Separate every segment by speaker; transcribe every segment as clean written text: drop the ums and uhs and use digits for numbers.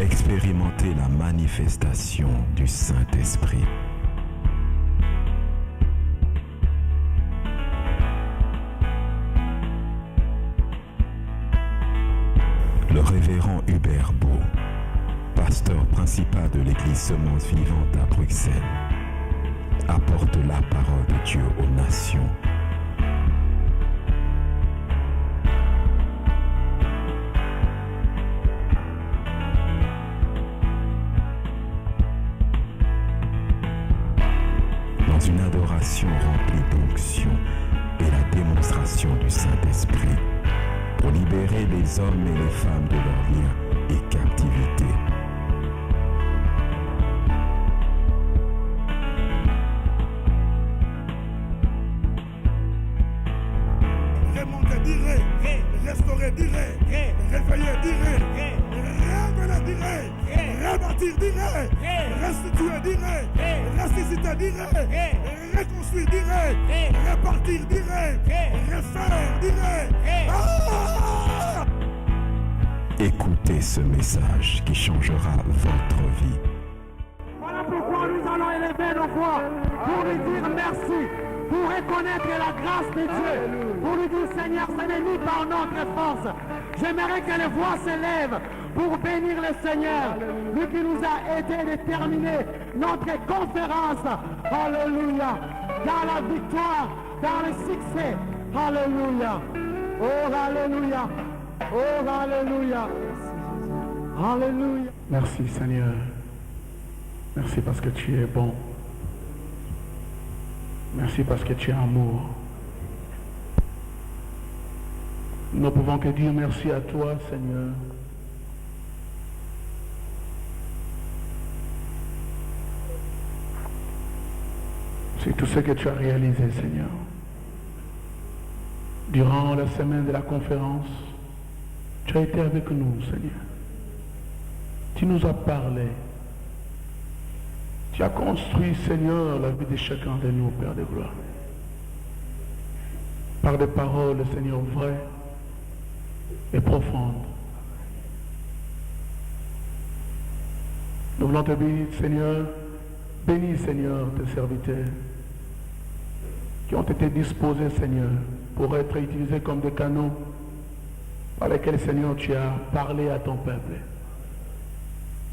Speaker 1: Expérimentez la manifestation du Saint-Esprit. Le révérend Hubert Beau, pasteur principal de l'Église Semence Vivante à Bruxelles, apporte la parole de Dieu aux nations. Dans une adoration remplie d'onction et la démonstration du Saint-Esprit, pour libérer les hommes et les femmes de leurs liens et captivité.
Speaker 2: Remonter direct, restaurer direct, réveiller direct, révéler direct, rebâtir direct, restituer direct, ressusciter direct, reconstruire direct, repartir direct, refaire direct. Ah!
Speaker 1: Écoutez ce message qui changera votre vie.
Speaker 3: Voilà pourquoi nous allons élever nos voix pour lui dire merci, pour reconnaître la grâce de Dieu, pour lui dire Seigneur, ce n'est ni par notre force. J'aimerais que les voix s'élèvent pour bénir le Seigneur, lui qui nous a été déterminé notre conférence. Alléluia. Dans la victoire, dans le succès. Alléluia. Oh, alléluia. Oh, alléluia. Alléluia.
Speaker 4: Merci Seigneur. Merci parce que tu es bon. Merci parce que tu es amour. Nous ne pouvons que dire merci à toi, Seigneur. C'est tout ce que tu as réalisé, Seigneur. Durant la semaine de la conférence, tu as été avec nous, Seigneur. Tu nous as parlé. Tu as construit, Seigneur, la vie de chacun de nous, Père de gloire. Par des paroles, Seigneur, vraies et profondes. Nous voulons te bénir, Seigneur. Bénis, Seigneur, tes serviteurs qui ont été disposés, Seigneur, pour être utilisés comme des canaux par lesquels, Seigneur, tu as parlé à ton peuple.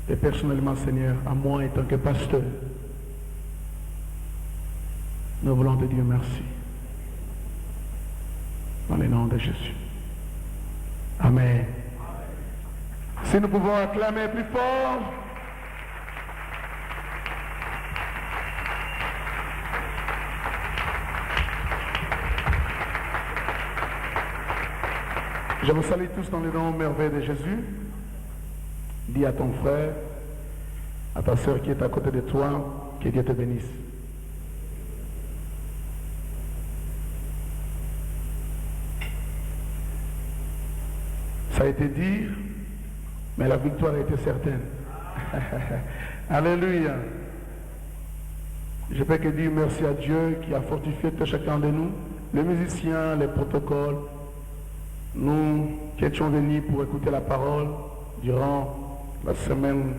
Speaker 4: Et personnellement, Seigneur, à moi en tant que pasteur, nous voulons te dire merci. Dans le nom de Jésus. Amen. Si nous pouvons acclamer plus fort. Je vous salue tous dans le nom merveilleux de Jésus. Dis à ton frère, à ta soeur qui est à côté de toi, que Dieu te bénisse. Ça a été dit, mais la victoire a été certaine. Alléluia. Je peux que dire merci à Dieu qui a fortifié tout chacun de nous, les musiciens, les protocoles, nous qui étions venus pour écouter la parole durant la semaine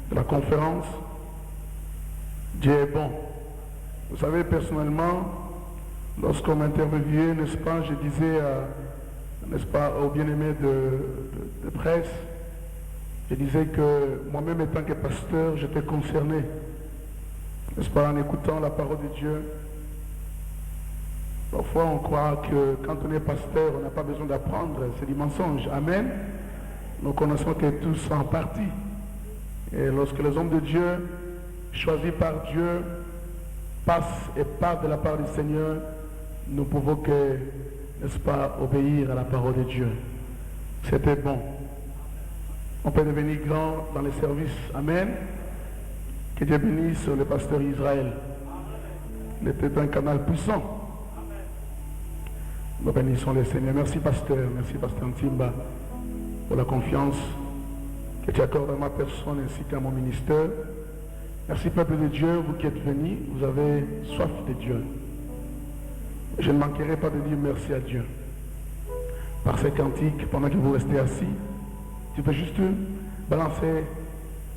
Speaker 4: de la conférence. Dieu est bon. Vous savez, personnellement, lorsqu'on m'interviewait, n'est-ce pas, je disais, n'est-ce pas, aux bien-aimés de presse, je disais que moi-même, étant que pasteur, j'étais concerné, n'est-ce pas, en écoutant la parole de Dieu. Parfois, on croit que quand on est pasteur, on n'a pas besoin d'apprendre. C'est du mensonge. Amen. Nous connaissons que tous en partie. Et lorsque les hommes de Dieu, choisis par Dieu, passent et partent de la part du Seigneur, nous pouvons que, n'est-ce pas, obéir à la parole de Dieu. C'était bon. On peut devenir grand dans les services. Amen. Que Dieu bénisse le pasteur Israël. Il était un canal puissant. Nous bénissons le Seigneur. Merci pasteur Ntimba, pour la confiance que tu accordes à ma personne ainsi qu'à mon ministère. Merci peuple de Dieu, vous qui êtes venus, vous avez soif de Dieu. Je ne manquerai pas de dire merci à Dieu. Par ces cantiques, pendant que vous restez assis, tu peux juste balancer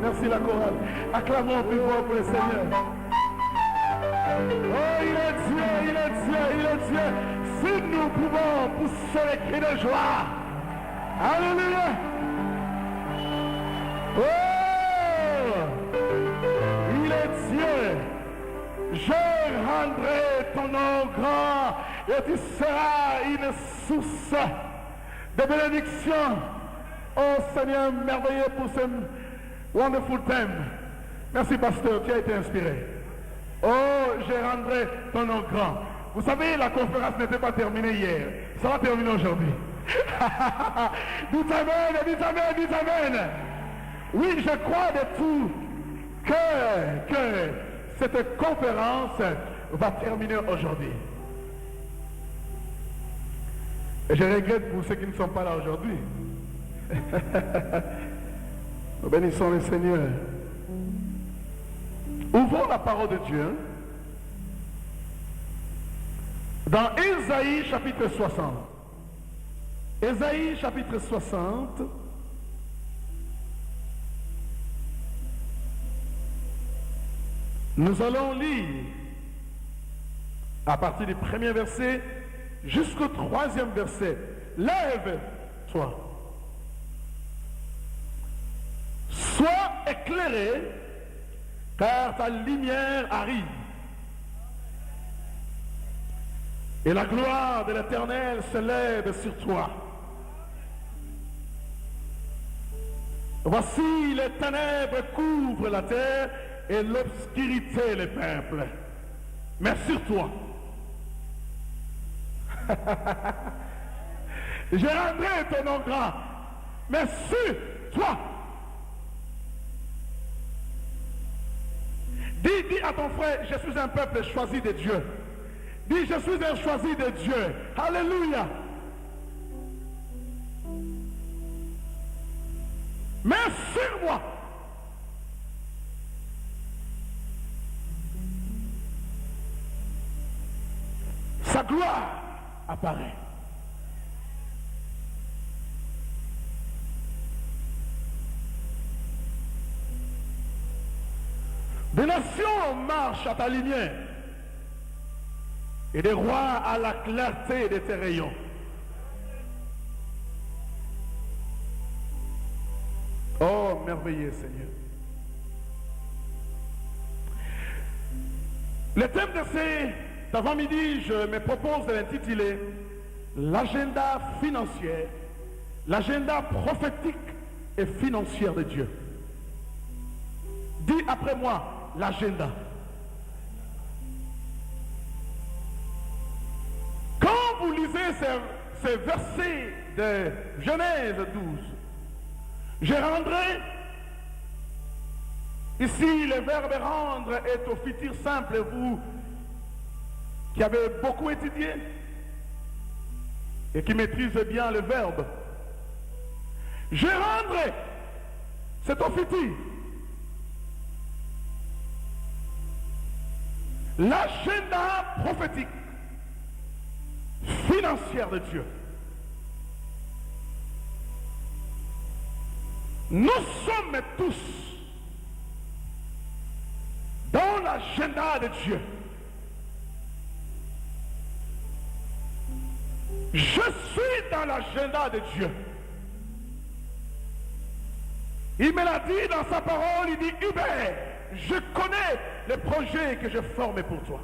Speaker 4: Merci la chorale. Acclamons plus fort pour le Seigneur. Oh, il est Dieu, il est Dieu, il est Dieu. Si nous pouvons pousser les cris de joie. Alléluia. Oh, il est Dieu. Je rendrai ton nom grand et tu seras une source de bénédiction. Oh Seigneur, merveilleux pour ce wonderful thème. Merci pasteur, tu as été inspiré. Oh, je rendrai ton nom grand. Vous savez, la conférence n'était pas terminée hier. Ça va terminer aujourd'hui. Dites amen, dites amen, dites amen. Oui, je crois de tout que cette conférence va terminer aujourd'hui. Et je regrette pour ceux qui ne sont pas là aujourd'hui. Nous bénissons le Seigneur. Ouvrons la parole de Dieu dans Ésaïe chapitre 60. Ésaïe chapitre 60. Nous allons lire à partir du premier verset jusqu'au troisième verset. Lève-toi. Sois éclairé, car ta lumière arrive. Et la gloire de l'Éternel se lève sur toi. Voici les ténèbres couvrent la terre et l'obscurité les peuples. Mais sur toi, je rendrai ton nom grand, mais sur toi. Dis à ton frère, je suis un peuple choisi de Dieu. Dis, je suis un choisi de Dieu. Alléluia. Mais sur moi, sa gloire apparaît. Des nations marchent à ta lumière et des rois à la clarté de tes rayons. Oh, merveilleux Seigneur. Le thème de cet avant-midi, je me propose de l'intituler l'agenda financier, l'agenda prophétique et financier de Dieu. Dis après moi, l'agenda. Quand vous lisez ces versets de Genèse 12, je rendrai, ici le verbe rendre est au futur simple, vous qui avez beaucoup étudié et qui maîtrisez bien le verbe. Je rendrai, c'est au futur. L'agenda prophétique financier de Dieu. Nous sommes tous dans l'agenda de Dieu. Je suis dans l'agenda de Dieu. Il me l'a dit dans sa parole, il dit, Hubert, je connais les projets que je forme pour toi.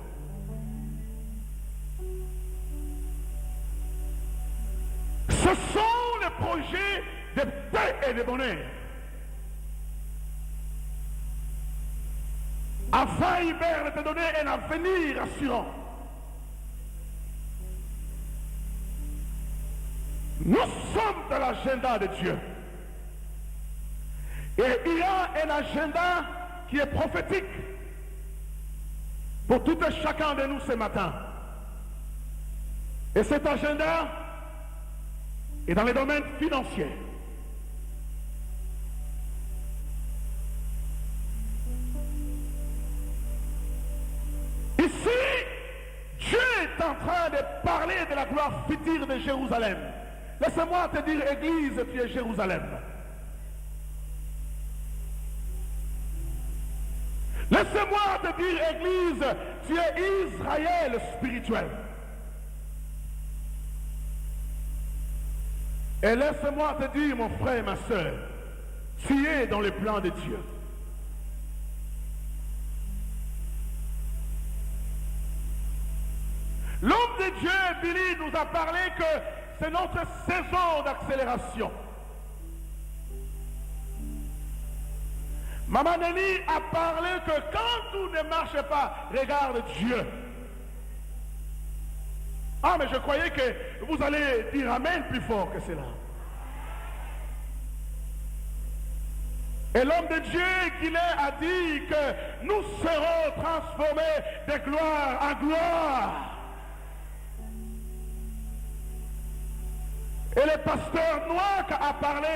Speaker 4: Ce sont les projets de paix et de bonheur. Afin, Hubert, de te donner un avenir assurant. Nous sommes dans l'agenda de Dieu. Et il y a un agenda qui est prophétique pour tout et chacun de nous ce matin. Et cet agenda est dans les domaines financiers. Ici, Dieu est en train de parler de la gloire future de Jérusalem. Laisse-moi te dire, Église, tu es Jérusalem. Laissez-moi te dire, Église, tu es Israël spirituel. Et laisse-moi te dire, mon frère et ma soeur, tu es dans le plan de Dieu. L'homme de Dieu, Billy, nous a parlé que c'est notre saison d'accélération. Maman Nelly a parlé que quand tout ne marche pas, regarde Dieu. Ah, mais je croyais que vous allez dire Amen plus fort que cela. Et l'homme de Dieu qu'il est a dit que nous serons transformés de gloire en gloire. Et le pasteur Noack a parlé,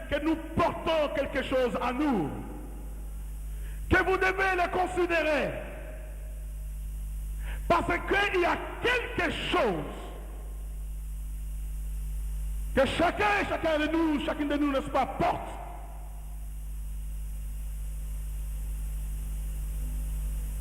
Speaker 4: que nous portons quelque chose en nous, que vous devez le considérer. Parce qu'il y a quelque chose que chacun de nous, n'est-ce pas, porte.